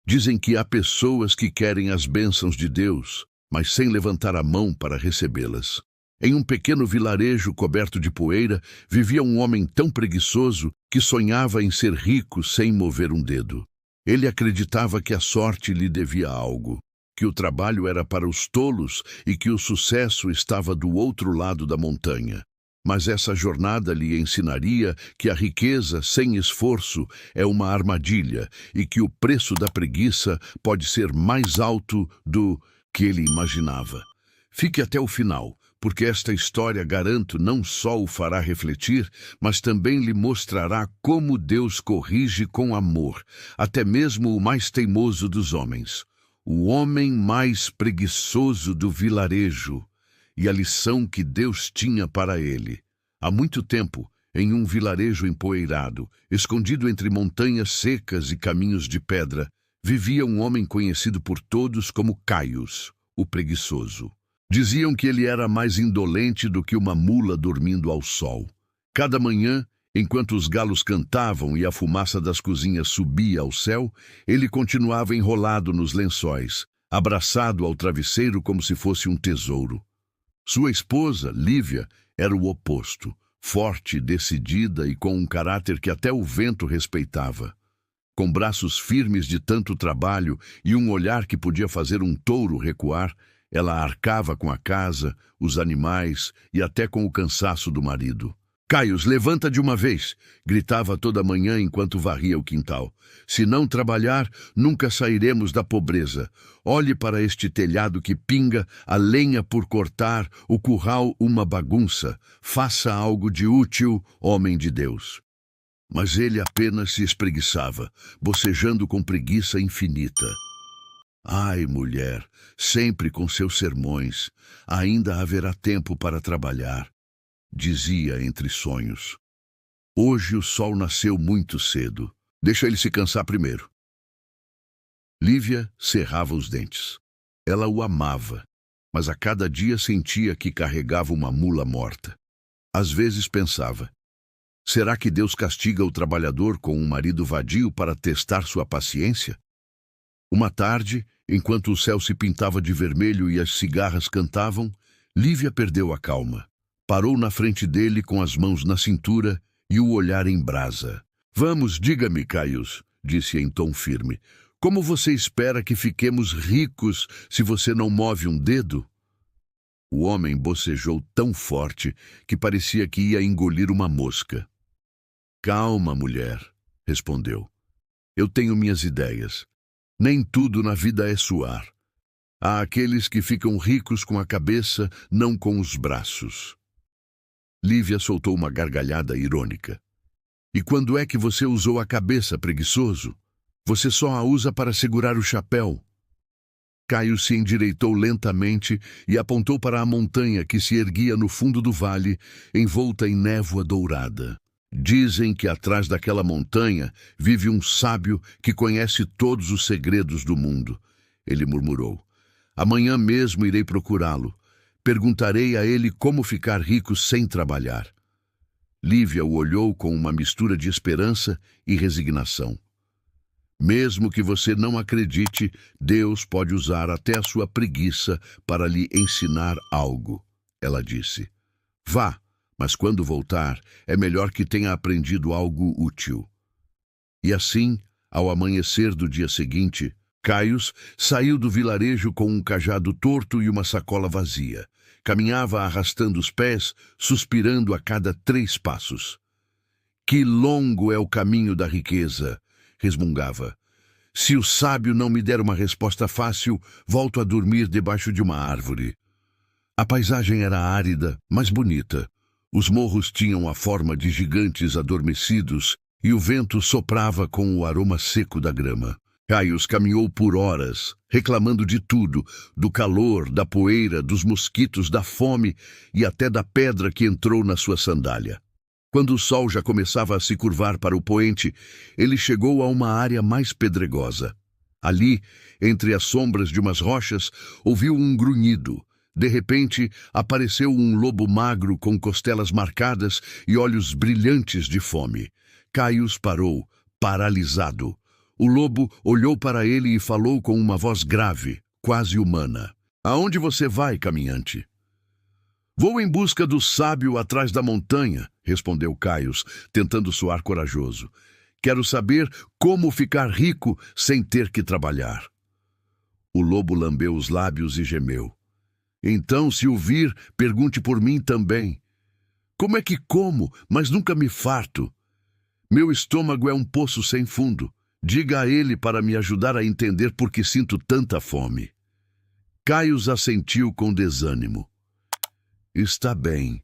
Dizem que há pessoas que querem as bênçãos de Deus, mas sem levantar a mão para recebê-las. Em um pequeno vilarejo coberto de poeira, vivia um homem tão preguiçoso que sonhava em ser rico sem mover um dedo. Ele acreditava que a sorte lhe devia algo, que o trabalho era para os tolos e que o sucesso estava do outro lado da montanha. Mas essa jornada lhe ensinaria que a riqueza sem esforço é uma armadilha e que o preço da preguiça pode ser mais alto do que ele imaginava. Fique até o final, porque esta história, garanto, não só o fará refletir, mas também lhe mostrará como Deus corrige com amor, até mesmo o mais teimoso dos homens, o homem mais preguiçoso do vilarejo, e a lição que Deus tinha para ele. Há muito tempo, em um vilarejo empoeirado, escondido entre montanhas secas e caminhos de pedra, vivia um homem conhecido por todos como Caius, o preguiçoso. Diziam que ele era mais indolente do que uma mula dormindo ao sol. Cada manhã, enquanto os galos cantavam e a fumaça das cozinhas subia ao céu, ele continuava enrolado nos lençóis, abraçado ao travesseiro como se fosse um tesouro. Sua esposa, Lívia, era o oposto, forte, decidida e com um caráter que até o vento respeitava. Com braços firmes de tanto trabalho e um olhar que podia fazer um touro recuar, ela arcava com a casa, os animais e até com o cansaço do marido. "Caius, levanta de uma vez!" gritava toda manhã enquanto varria o quintal. "Se não trabalhar, nunca sairemos da pobreza. Olhe para este telhado que pinga, a lenha por cortar, o curral uma bagunça. Faça algo de útil, homem de Deus." Mas ele apenas se espreguiçava, bocejando com preguiça infinita. "Ai, mulher, sempre com seus sermões. Ainda haverá tempo para trabalhar", dizia entre sonhos. "Hoje o sol nasceu muito cedo. Deixa ele se cansar primeiro." Lívia cerrava os dentes. Ela o amava, mas a cada dia sentia que carregava uma mula morta. Às vezes pensava: será que Deus castiga o trabalhador com um marido vadio para testar sua paciência? Uma tarde, enquanto o céu se pintava de vermelho e as cigarras cantavam, Lívia perdeu a calma. Parou na frente dele com as mãos na cintura e o olhar em brasa. "Vamos, diga-me, Caius", disse em tom firme. "Como você espera que fiquemos ricos se você não move um dedo?" O homem bocejou tão forte que parecia que ia engolir uma mosca. "Calma, mulher", respondeu. "Eu tenho minhas ideias. Nem tudo na vida é suar. Há aqueles que ficam ricos com a cabeça, não com os braços." Lívia soltou uma gargalhada irônica. "E quando é que você usou a cabeça, preguiçoso? Você só a usa para segurar o chapéu." Caio se endireitou lentamente e apontou para a montanha que se erguia no fundo do vale, envolta em névoa dourada. "Dizem que atrás daquela montanha vive um sábio que conhece todos os segredos do mundo", ele murmurou. "Amanhã mesmo irei procurá-lo. Perguntarei a ele como ficar rico sem trabalhar." Lívia o olhou com uma mistura de esperança e resignação. "Mesmo que você não acredite, Deus pode usar até a sua preguiça para lhe ensinar algo", ela disse. "Vá, mas quando voltar, é melhor que tenha aprendido algo útil." E assim, ao amanhecer do dia seguinte, Caius saiu do vilarejo com um cajado torto e uma sacola vazia. Caminhava arrastando os pés, suspirando a cada 3 passos. "Que longo é o caminho da riqueza", resmungava. "Se o sábio não me der uma resposta fácil, volto a dormir debaixo de uma árvore." A paisagem era árida, mas bonita. Os morros tinham a forma de gigantes adormecidos e o vento soprava com o aroma seco da grama. Caius caminhou por horas, reclamando de tudo, do calor, da poeira, dos mosquitos, da fome e até da pedra que entrou na sua sandália. Quando o sol já começava a se curvar para o poente, ele chegou a uma área mais pedregosa. Ali, entre as sombras de umas rochas, ouviu um grunhido. De repente, apareceu um lobo magro com costelas marcadas e olhos brilhantes de fome. Caius parou, paralisado. O lobo olhou para ele e falou com uma voz grave, quase humana. Aonde você vai, caminhante? Vou em busca do sábio atrás da montanha, respondeu Caius, tentando soar corajoso. Quero saber como ficar rico sem ter que trabalhar. O lobo lambeu os lábios e gemeu. Então, se o vir, pergunte por mim também. Como é que como, mas nunca me farto? Meu estômago é um poço sem fundo. Diga a ele para me ajudar a entender por que sinto tanta fome. Caius assentiu com desânimo. Está bem,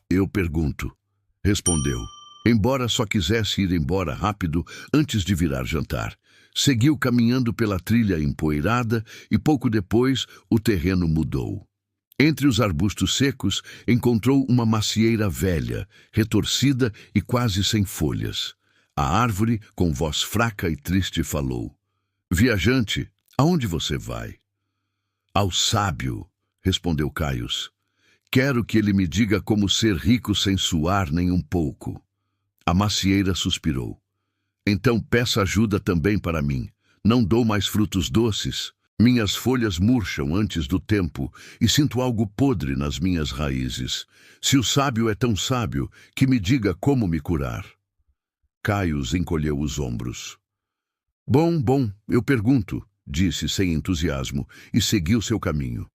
eu pergunto, respondeu. Embora só quisesse ir embora rápido antes de virar jantar, seguiu caminhando pela trilha empoeirada e pouco depois o terreno mudou. Entre os arbustos secos, encontrou uma macieira velha, retorcida e quase sem folhas. A árvore, com voz fraca e triste, falou. Viajante, aonde você vai? Ao sábio, respondeu Caius. Quero que ele me diga como ser rico sem suar nem um pouco. A macieira suspirou. Então peça ajuda também para mim. Não dou mais frutos doces. Minhas folhas murcham antes do tempo e sinto algo podre nas minhas raízes. Se o sábio é tão sábio, que me diga como me curar. Caius encolheu os ombros. Bom, eu pergunto, disse sem entusiasmo, e seguiu seu caminho.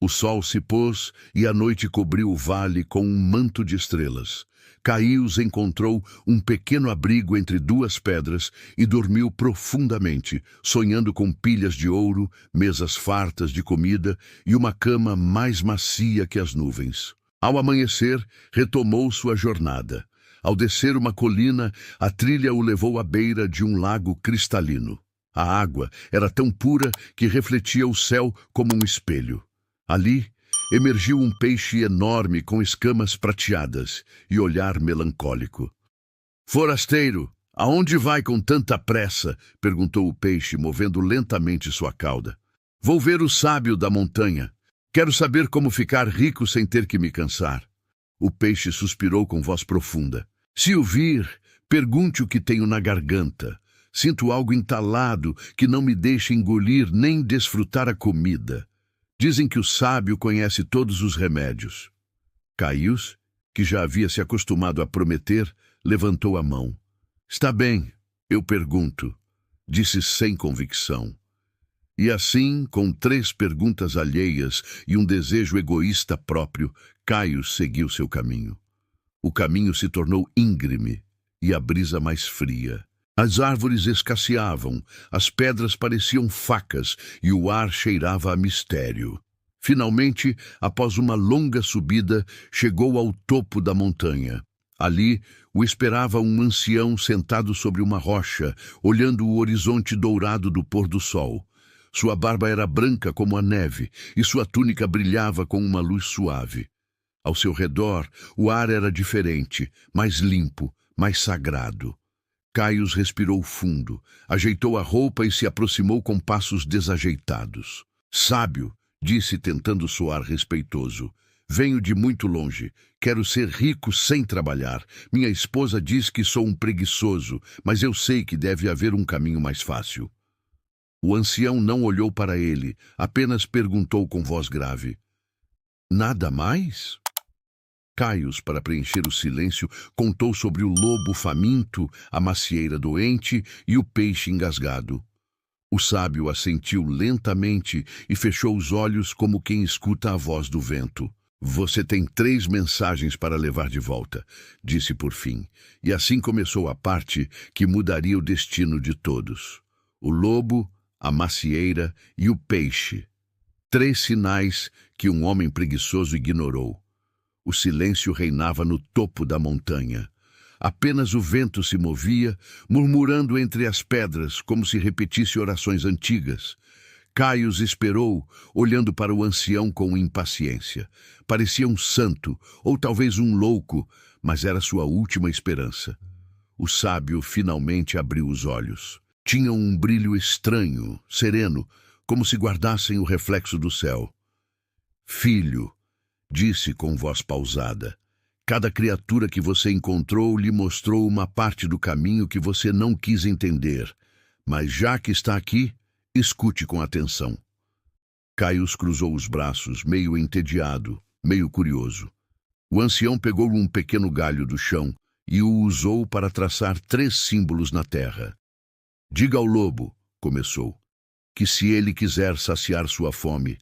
O sol se pôs e a noite cobriu o vale com um manto de estrelas. Caius encontrou um pequeno abrigo entre duas pedras e dormiu profundamente, sonhando com pilhas de ouro, mesas fartas de comida e uma cama mais macia que as nuvens. Ao amanhecer, retomou sua jornada. Ao descer uma colina, a trilha o levou à beira de um lago cristalino. A água era tão pura que refletia o céu como um espelho. Ali, emergiu um peixe enorme com escamas prateadas e olhar melancólico. Forasteiro, aonde vai com tanta pressa? Perguntou o peixe, movendo lentamente sua cauda. Vou ver o sábio da montanha. Quero saber como ficar rico sem ter que me cansar. O peixe suspirou com voz profunda. Se o vir, pergunte o que tenho na garganta. Sinto algo entalado que não me deixa engolir nem desfrutar a comida. Dizem que o sábio conhece todos os remédios. Caius, que já havia se acostumado a prometer, levantou a mão. Está bem, eu pergunto, disse sem convicção. E assim, com 3 perguntas alheias e um desejo egoísta próprio, Caius seguiu seu caminho. O caminho se tornou íngreme e a brisa mais fria. As árvores escasseavam, as pedras pareciam facas e o ar cheirava a mistério. Finalmente, após uma longa subida, chegou ao topo da montanha. Ali, o esperava um ancião sentado sobre uma rocha, olhando o horizonte dourado do pôr do sol. Sua barba era branca como a neve e sua túnica brilhava com uma luz suave. Ao seu redor, o ar era diferente, mais limpo, mais sagrado. Caius respirou fundo, ajeitou a roupa e se aproximou com passos desajeitados. Sábio, disse tentando soar respeitoso. Venho de muito longe. Quero ser rico sem trabalhar. Minha esposa diz que sou um preguiçoso, mas eu sei que deve haver um caminho mais fácil. O ancião não olhou para ele, apenas perguntou com voz grave. Nada mais? Caius, para preencher o silêncio, contou sobre o lobo faminto, a macieira doente e o peixe engasgado. O sábio assentiu lentamente e fechou os olhos como quem escuta a voz do vento. Você tem 3 mensagens para levar de volta, disse por fim, e assim começou a parte que mudaria o destino de todos. O lobo, a macieira e o peixe. 3 sinais que um homem preguiçoso ignorou. O silêncio reinava no topo da montanha. Apenas o vento se movia, murmurando entre as pedras, como se repetisse orações antigas. Caius esperou, olhando para o ancião com impaciência. Parecia um santo, ou talvez um louco, mas era sua última esperança. O sábio finalmente abriu os olhos. Tinham um brilho estranho, sereno, como se guardassem o reflexo do céu. Filho, disse com voz pausada, cada criatura que você encontrou lhe mostrou uma parte do caminho que você não quis entender, Mas já que está aqui, escute com atenção. Caius cruzou os braços, meio entediado, meio curioso. O ancião pegou um pequeno galho do chão e o usou para traçar 3 símbolos na terra. Diga ao lobo, começou, que se ele quiser saciar sua fome,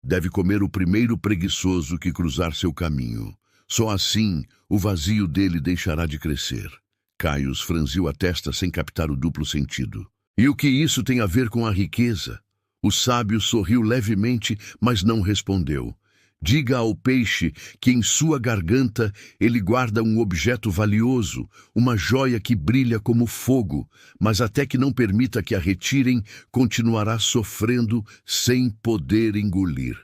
deve comer o primeiro preguiçoso que cruzar seu caminho. Só assim o vazio dele deixará de crescer. Caius franziu a testa sem captar o duplo sentido. E o que isso tem a ver com a riqueza? O sábio sorriu levemente, mas não respondeu. Diga ao peixe que em sua garganta ele guarda um objeto valioso, uma joia que brilha como fogo, mas até que não permita que a retirem, continuará sofrendo sem poder engolir.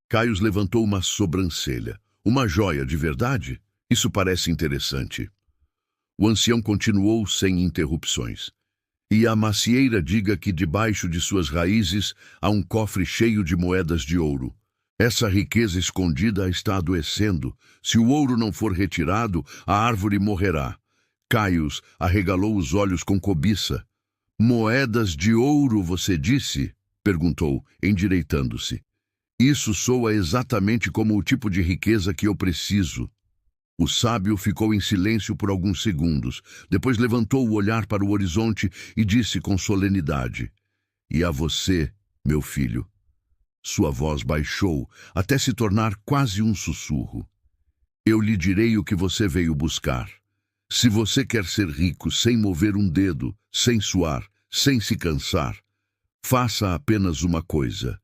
Caius levantou uma sobrancelha. Uma joia de verdade? Isso parece interessante. O ancião continuou sem interrupções. E a macieira diga que debaixo de suas raízes há um cofre cheio de moedas de ouro. Essa riqueza escondida está adoecendo. Se o ouro não for retirado, a árvore morrerá. Caius arregalou os olhos com cobiça. Moedas de ouro, você disse? Perguntou, endireitando-se. Isso soa exatamente como o tipo de riqueza que eu preciso. O sábio ficou em silêncio por alguns segundos. Depois levantou o olhar para o horizonte e disse com solenidade: E a você, meu filho? Sua voz baixou até se tornar quase um sussurro. Eu lhe direi o que você veio buscar. Se você quer ser rico sem mover um dedo, sem suar, sem se cansar, faça apenas uma coisa.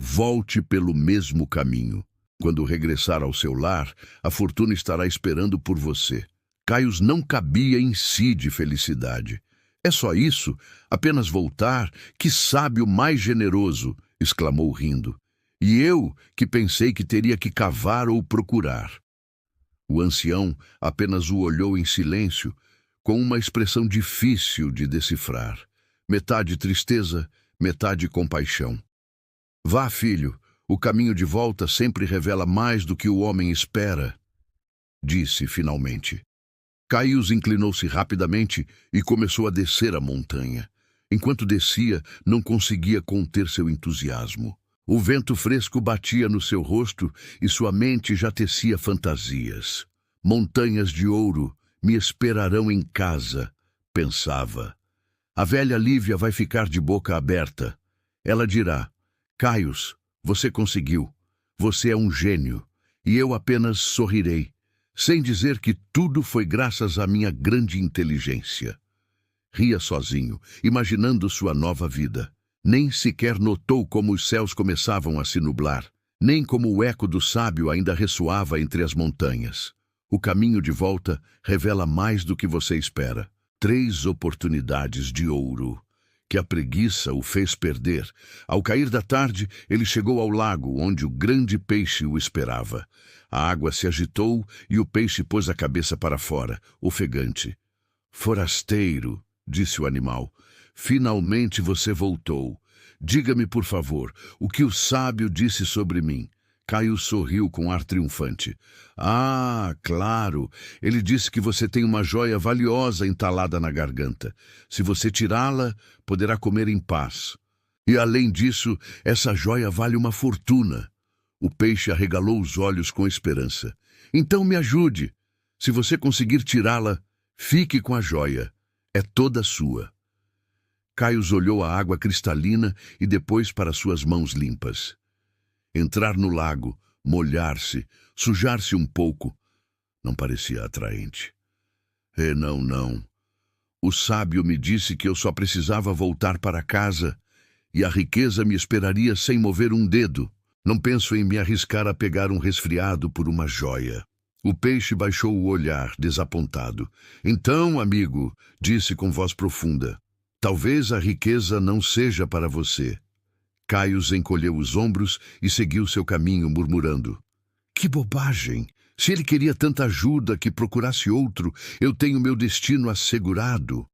Volte pelo mesmo caminho. Quando regressar ao seu lar, a fortuna estará esperando por você. Caius não cabia em si de felicidade. É só isso? Apenas voltar? Que sábio mais generoso! Exclamou rindo. E eu, que pensei que teria que cavar ou procurar. O ancião apenas o olhou em silêncio, com uma expressão difícil de decifrar. Metade tristeza, metade compaixão. Vá, filho, o caminho de volta sempre revela mais do que o homem espera, disse finalmente. Caius inclinou-se rapidamente e começou a descer a montanha. Enquanto descia, não conseguia conter seu entusiasmo. O vento fresco batia no seu rosto e sua mente já tecia fantasias. Montanhas de ouro me esperarão em casa, pensava. A velha Lívia vai ficar de boca aberta. Ela dirá: Caius, você conseguiu. Você é um gênio. E eu apenas sorrirei, sem dizer que tudo foi graças à minha grande inteligência. Ria sozinho, imaginando sua nova vida. Nem sequer notou como os céus começavam a se nublar, nem como o eco do sábio ainda ressoava entre as montanhas. O caminho de volta revela mais do que você espera. 3 oportunidades de ouro que a preguiça o fez perder. Ao cair da tarde, ele chegou ao lago, onde o grande peixe o esperava. A água se agitou e o peixe pôs a cabeça para fora, ofegante. Forasteiro, disse o animal, finalmente você voltou. Diga-me, por favor, o que o sábio disse sobre mim. Caius sorriu com ar triunfante. Ah, claro, ele disse que você tem uma joia valiosa entalada na garganta. Se você tirá-la, poderá comer em paz. E além disso, essa joia vale uma fortuna. O peixe arregalou os olhos com esperança. Então me ajude. Se você conseguir tirá-la, fique com a joia. É toda sua. Caius olhou a água cristalina e depois para suas mãos limpas. Entrar no lago, molhar-se, sujar-se um pouco, não parecia atraente. Não. O sábio me disse que eu só precisava voltar para casa e a riqueza me esperaria sem mover um dedo. Não penso em me arriscar a pegar um resfriado por uma joia. O peixe baixou o olhar, desapontado. Então, amigo, disse com voz profunda, talvez a riqueza não seja para você. Caius encolheu os ombros e seguiu seu caminho, murmurando. Que bobagem! Se ele queria tanta ajuda que procurasse outro, eu tenho meu destino assegurado.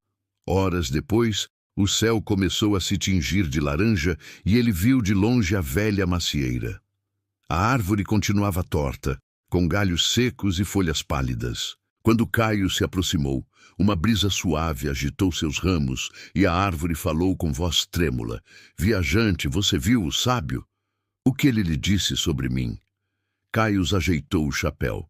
Horas depois, o céu começou a se tingir de laranja e ele viu de longe a velha macieira. A árvore continuava torta, com galhos secos e folhas pálidas. Quando Caio se aproximou, uma brisa suave agitou seus ramos e a árvore falou com voz trêmula. Viajante, você viu o sábio? O que ele lhe disse sobre mim? Caio ajeitou o chapéu.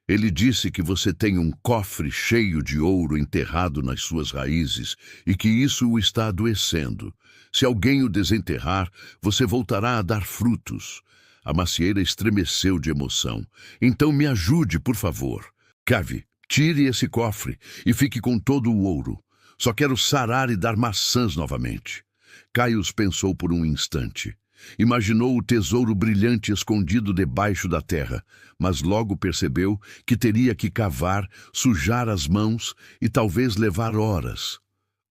Ele disse que você tem um cofre cheio de ouro enterrado nas suas raízes e que isso o está adoecendo. Se alguém o desenterrar, você voltará a dar frutos. A macieira estremeceu de emoção. Então me ajude, por favor. Cave, tire esse cofre e fique com todo o ouro. Só quero sarar e dar maçãs novamente. Caius pensou por um instante. Imaginou o tesouro brilhante escondido debaixo da terra, mas logo percebeu que teria que cavar, sujar as mãos e talvez levar horas.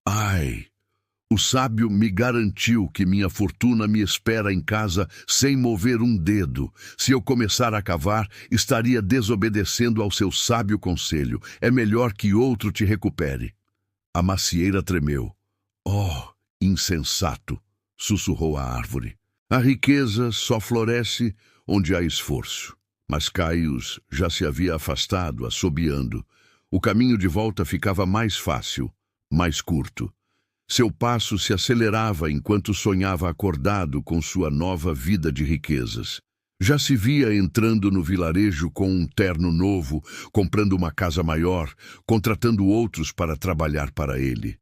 Ai! O sábio me garantiu que minha fortuna me espera em casa sem mover um dedo. Se eu começar a cavar, estaria desobedecendo ao seu sábio conselho. É melhor que outro te recupere. A macieira tremeu. Oh, insensato! Sussurrou a árvore. A riqueza só floresce onde há esforço. Mas Caius já se havia afastado, assobiando. O caminho de volta ficava mais fácil, mais curto. Seu passo se acelerava enquanto sonhava acordado com sua nova vida de riquezas. Já se via entrando no vilarejo com um terno novo, comprando uma casa maior, contratando outros para trabalhar para ele.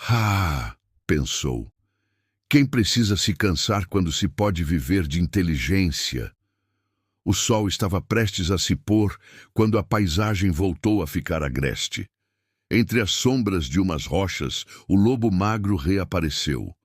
Ah, pensou. Quem precisa se cansar quando se pode viver de inteligência? O sol estava prestes a se pôr quando a paisagem voltou a ficar agreste. Entre as sombras de umas rochas, o lobo magro reapareceu.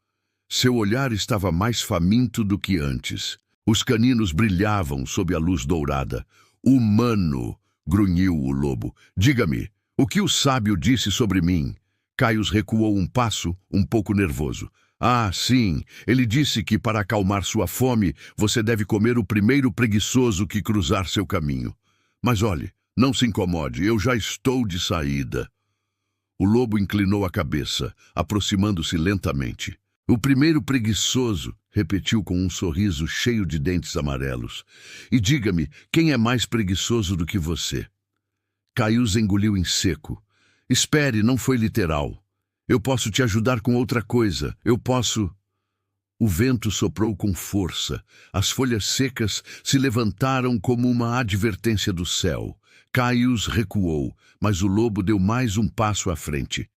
Seu olhar estava mais faminto do que antes. Os caninos brilhavam sob a luz dourada. Humano! Grunhiu o lobo. Diga-me, o que o sábio disse sobre mim? Caius recuou um passo, um pouco nervoso. Ah, sim, ele disse que para acalmar sua fome, você deve comer o primeiro preguiçoso que cruzar seu caminho. Mas olhe, não se incomode, eu já estou de saída. O lobo inclinou a cabeça, aproximando-se lentamente. O primeiro preguiçoso, repetiu com um sorriso cheio de dentes amarelos. E diga-me, quem é mais preguiçoso do que você? Caius engoliu em seco. Espere, não foi literal. Eu posso te ajudar com outra coisa. Eu posso... O vento soprou com força. As folhas secas se levantaram como uma advertência do céu. Caius recuou, mas o lobo deu mais um passo à frente.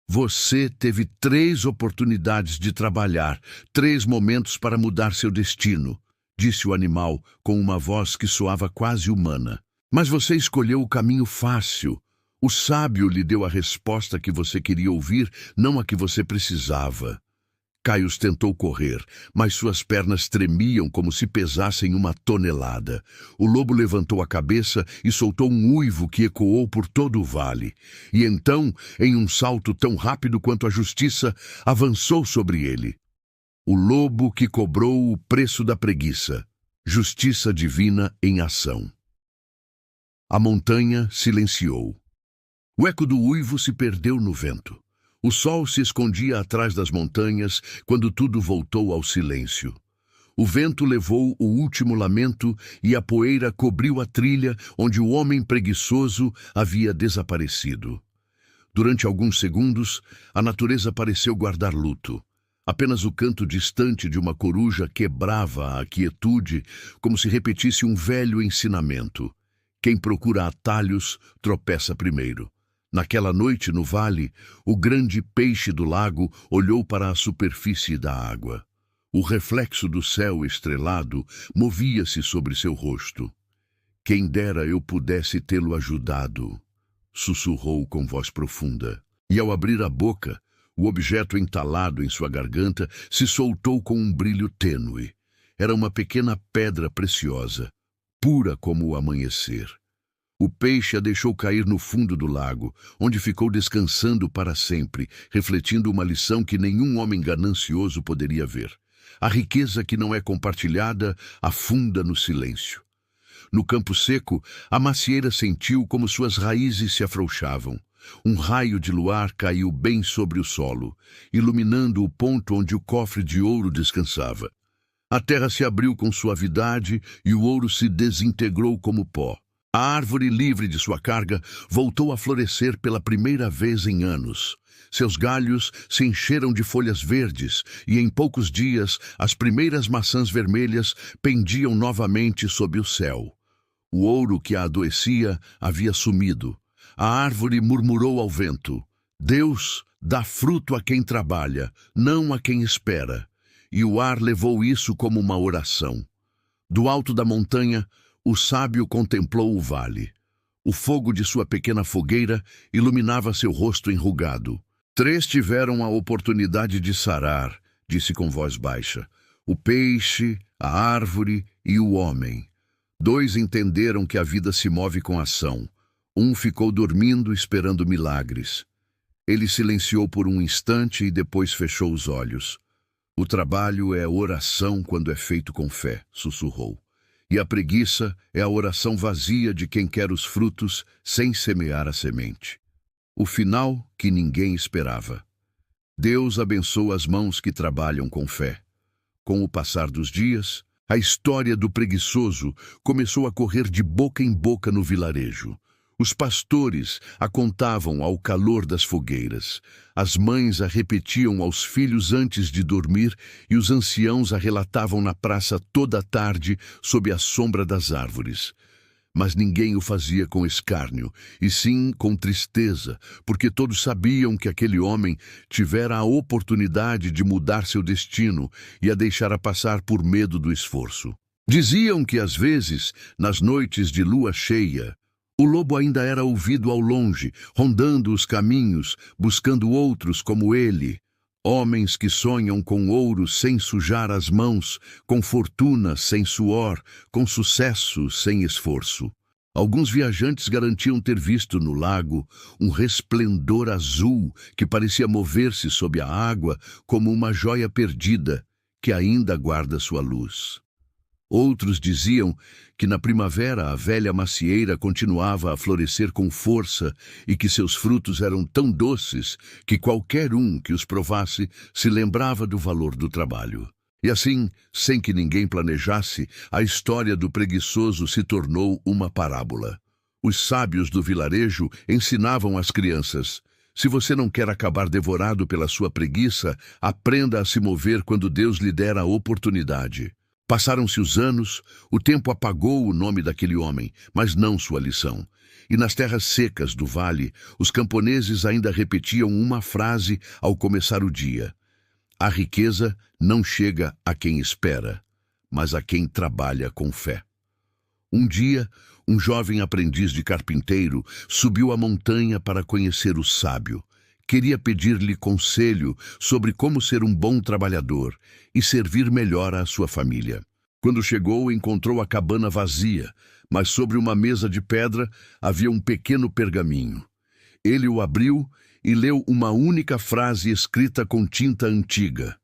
Você teve 3 oportunidades de trabalhar, 3 momentos para mudar seu destino, disse o animal com uma voz que soava quase humana. Mas você escolheu o caminho fácil. O sábio lhe deu a resposta que você queria ouvir, não a que você precisava. Caius tentou correr, mas suas pernas tremiam como se pesassem uma tonelada. O lobo levantou a cabeça e soltou um uivo que ecoou por todo o vale. E então, em um salto tão rápido quanto a justiça, avançou sobre ele. O lobo que cobrou o preço da preguiça. Justiça divina em ação. A montanha silenciou. O eco do uivo se perdeu no vento. O sol se escondia atrás das montanhas quando tudo voltou ao silêncio. O vento levou o último lamento e a poeira cobriu a trilha onde o homem preguiçoso havia desaparecido. Durante alguns segundos, a natureza pareceu guardar luto. Apenas o canto distante de uma coruja quebrava a quietude, como se repetisse um velho ensinamento. Quem procura atalhos tropeça primeiro. Naquela noite, no vale, o grande peixe do lago olhou para a superfície da água. O reflexo do céu estrelado movia-se sobre seu rosto. Quem dera eu pudesse tê-lo ajudado, sussurrou com voz profunda. E ao abrir a boca, o objeto entalado em sua garganta se soltou com um brilho tênue. Era uma pequena pedra preciosa, pura como o amanhecer. O peixe a deixou cair no fundo do lago, onde ficou descansando para sempre, refletindo uma lição que nenhum homem ganancioso poderia ver. A riqueza que não é compartilhada afunda no silêncio. No campo seco, a macieira sentiu como suas raízes se afrouxavam. Um raio de luar caiu bem sobre o solo, iluminando o ponto onde o cofre de ouro descansava. A terra se abriu com suavidade e o ouro se desintegrou como pó. A árvore, livre de sua carga, voltou a florescer pela primeira vez em anos. Seus galhos se encheram de folhas verdes e, em poucos dias, as primeiras maçãs vermelhas pendiam novamente sob o céu. O ouro que a adoecia havia sumido. A árvore murmurou ao vento: Deus dá fruto a quem trabalha, não a quem espera. E o ar levou isso como uma oração. Do alto da montanha, o sábio contemplou o vale. O fogo de sua pequena fogueira iluminava seu rosto enrugado. 3 tiveram a oportunidade de sarar, disse com voz baixa: o peixe, a árvore e o homem. 2 entenderam que a vida se move com ação. 1 ficou dormindo esperando milagres. Ele silenciou por um instante e depois fechou os olhos. O trabalho é oração quando é feito com fé, sussurrou. E a preguiça é a oração vazia de quem quer os frutos sem semear a semente. O final que ninguém esperava. Deus abençoa as mãos que trabalham com fé. Com o passar dos dias, a história do preguiçoso começou a correr de boca em boca no vilarejo. Os pastores a contavam ao calor das fogueiras. As mães a repetiam aos filhos antes de dormir e os anciãos a relatavam na praça toda a tarde sob a sombra das árvores. Mas ninguém o fazia com escárnio, e sim com tristeza, porque todos sabiam que aquele homem tivera a oportunidade de mudar seu destino e a deixara passar por medo do esforço. Diziam que, às vezes, nas noites de lua cheia, o lobo ainda era ouvido ao longe, rondando os caminhos, buscando outros como ele. Homens que sonham com ouro sem sujar as mãos, com fortuna sem suor, com sucesso sem esforço. Alguns viajantes garantiam ter visto no lago um resplendor azul que parecia mover-se sob a água como uma joia perdida que ainda guarda sua luz. Outros diziam que na primavera a velha macieira continuava a florescer com força e que seus frutos eram tão doces que qualquer um que os provasse se lembrava do valor do trabalho. E assim, sem que ninguém planejasse, a história do preguiçoso se tornou uma parábola. Os sábios do vilarejo ensinavam às crianças: se você não quer acabar devorado pela sua preguiça, aprenda a se mover quando Deus lhe der a oportunidade. Passaram-se os anos, o tempo apagou o nome daquele homem, mas não sua lição. E nas terras secas do vale, os camponeses ainda repetiam uma frase ao começar o dia: a riqueza não chega a quem espera, mas a quem trabalha com fé. Um dia, um jovem aprendiz de carpinteiro subiu a montanha para conhecer o sábio. Queria pedir-lhe conselho sobre como ser um bom trabalhador e servir melhor à sua família. Quando chegou, encontrou a cabana vazia, mas sobre uma mesa de pedra havia um pequeno pergaminho. Ele o abriu e leu uma única frase escrita com tinta antiga: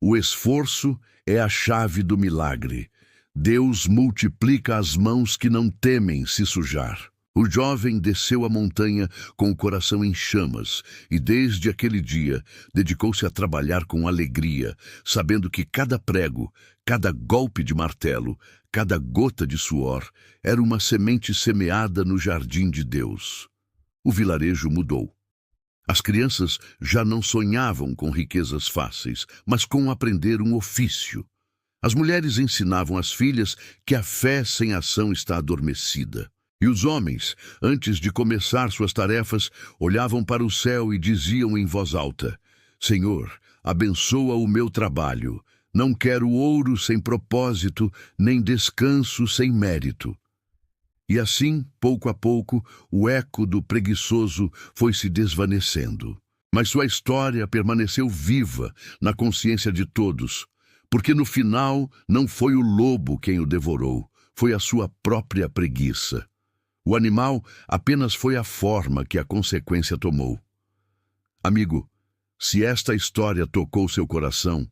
o esforço é a chave do milagre. Deus multiplica as mãos que não temem se sujar. O jovem desceu a montanha com o coração em chamas e, desde aquele dia, dedicou-se a trabalhar com alegria, sabendo que cada prego, cada golpe de martelo, cada gota de suor era uma semente semeada no jardim de Deus. O vilarejo mudou. As crianças já não sonhavam com riquezas fáceis, mas com aprender um ofício. As mulheres ensinavam às filhas que a fé sem ação está adormecida. E os homens, antes de começar suas tarefas, olhavam para o céu e diziam em voz alta: Senhor, abençoa o meu trabalho. Não quero ouro sem propósito, nem descanso sem mérito. E assim, pouco a pouco, o eco do preguiçoso foi se desvanecendo. Mas sua história permaneceu viva na consciência de todos, porque no final não foi o lobo quem o devorou, foi a sua própria preguiça. O animal apenas foi a forma que a consequência tomou. Amigo, se esta história tocou seu coração,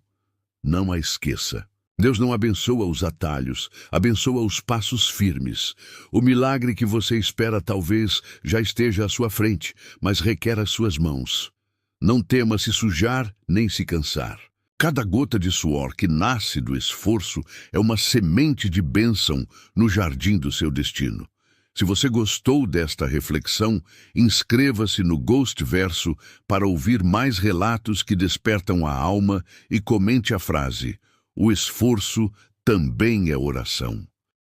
não a esqueça. Deus não abençoa os atalhos, abençoa os passos firmes. O milagre que você espera talvez já esteja à sua frente, mas requer as suas mãos. Não tema se sujar nem se cansar. Cada gota de suor que nasce do esforço é uma semente de bênção no jardim do seu destino. Se você gostou desta reflexão, inscreva-se no Ghost Verso para ouvir mais relatos que despertam a alma e comente a frase: o esforço também é oração.